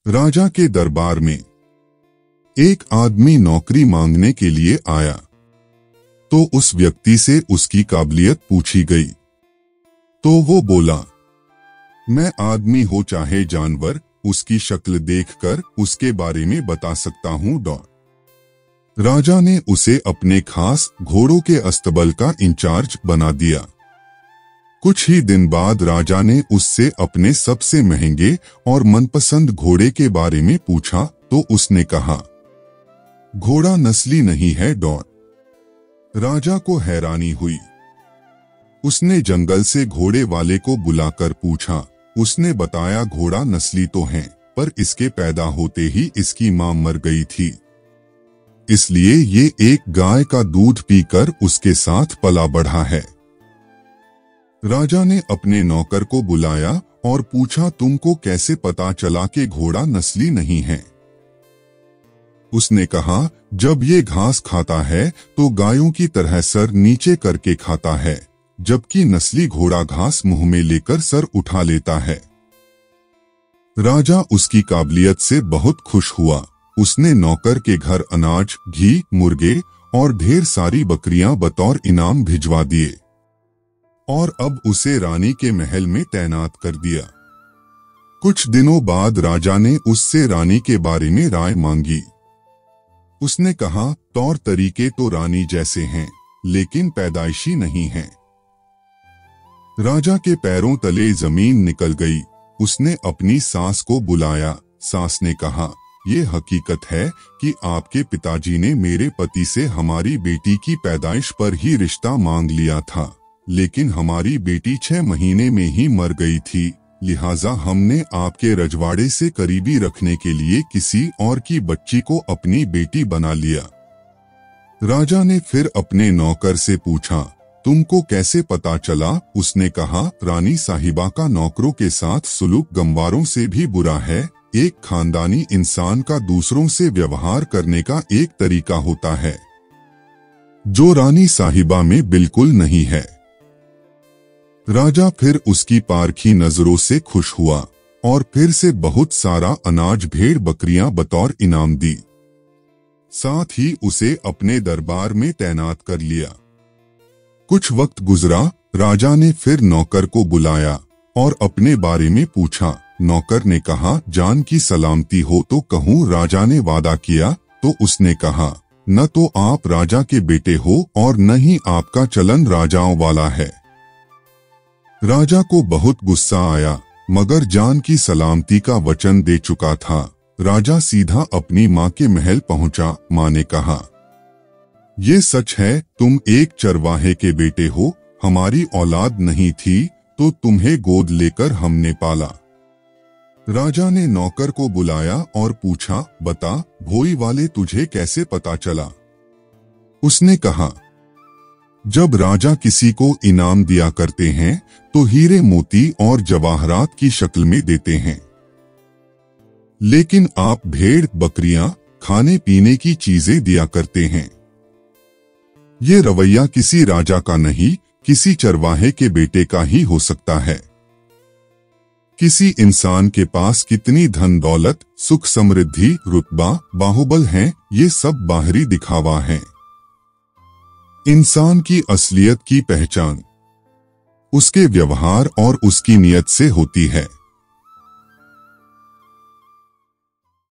राजा के दरबार में एक आदमी नौकरी मांगने के लिए आया तो उस व्यक्ति से उसकी काबिलियत पूछी गई तो वो बोला, मैं आदमी हो चाहे जानवर, उसकी शक्ल देखकर उसके बारे में बता सकता हूँ। राजा ने उसे अपने खास घोड़ों के अस्तबल का इंचार्ज बना दिया। कुछ ही दिन बाद राजा ने उससे अपने सबसे महंगे और मनपसंद घोड़े के बारे में पूछा तो उसने कहा, घोड़ा नस्ली नहीं है। राजा को हैरानी हुई। उसने जंगल से घोड़े वाले को बुलाकर पूछा। उसने बताया, घोड़ा नस्ली तो है, पर इसके पैदा होते ही इसकी मां मर गई थी, इसलिए ये एक गाय का दूध पीकर उसके साथ पला बढ़ा है। राजा ने अपने नौकर को बुलाया और पूछा, तुमको कैसे पता चला कि घोड़ा नस्ली नहीं है? उसने कहा, जब ये घास खाता है तो गायों की तरह सर नीचे करके खाता है, जबकि नस्ली घोड़ा घास मुंह में लेकर सर उठा लेता है। राजा उसकी काबिलियत से बहुत खुश हुआ। उसने नौकर के घर अनाज, घी, मुर्गे और ढेर सारी बकरियां बतौर इनाम भिजवा दिए और अब उसे रानी के महल में तैनात कर दिया। कुछ दिनों बाद राजा ने उससे रानी के बारे में राय मांगी। उसने कहा, तौर तरीके तो रानी जैसे हैं, लेकिन पैदाइशी नहीं हैं। राजा के पैरों तले जमीन निकल गई। उसने अपनी सास को बुलाया। सास ने कहा, ये हकीकत है कि आपके पिताजी ने मेरे पति से हमारी बेटी की पैदाइश पर ही रिश्ता मांग लिया था, लेकिन हमारी बेटी 6 महीने में ही मर गई थी, लिहाजा हमने आपके रजवाड़े से करीबी रखने के लिए किसी और की बच्ची को अपनी बेटी बना लिया। राजा ने फिर अपने नौकर से पूछा, तुमको कैसे पता चला? उसने कहा, रानी साहिबा का नौकरों के साथ सुलूक गंवारों से भी बुरा है। एक खानदानी इंसान का दूसरों से व्यवहार करने का एक तरीका होता है जो रानी साहिबा में बिल्कुल नहीं है। राजा फिर उसकी पारखी नजरों से खुश हुआ और फिर से बहुत सारा अनाज, भेड़, बकरियां बतौर इनाम दी। साथ ही उसे अपने दरबार में तैनात कर लिया। कुछ वक्त गुजरा। राजा ने फिर नौकर को बुलाया और अपने बारे में पूछा। नौकर ने कहा, जान की सलामती हो तो कहूँ। राजा ने वादा किया तो उसने कहा, न तो आप राजा के बेटे हो और न ही आपका चलन राजाओं वाला है। राजा को बहुत गुस्सा आया, मगर जान की सलामती का वचन दे चुका था। राजा सीधा अपनी माँ के महल पहुंचा। माँ ने कहा, ये सच है, तुम एक चरवाहे के बेटे हो। हमारी औलाद नहीं थी तो तुम्हें गोद लेकर हमने पाला। राजा ने नौकर को बुलाया और पूछा, बता, भोई वाले तुझे कैसे पता चला? उसने कहा, जब राजा किसी को इनाम दिया करते हैं तो हीरे, मोती और जवाहरात की शक्ल में देते हैं, लेकिन आप भेड़, बकरियां, खाने पीने की चीजें दिया करते हैं। ये रवैया किसी राजा का नहीं, किसी चरवाहे के बेटे का ही हो सकता है। किसी इंसान के पास कितनी धन दौलत, सुख समृद्धि, रुतबा, बाहुबल हैं, ये सब बाहरी दिखावा है। इंसान की असलियत की पहचान उसके व्यवहार और उसकी नीयत से होती है।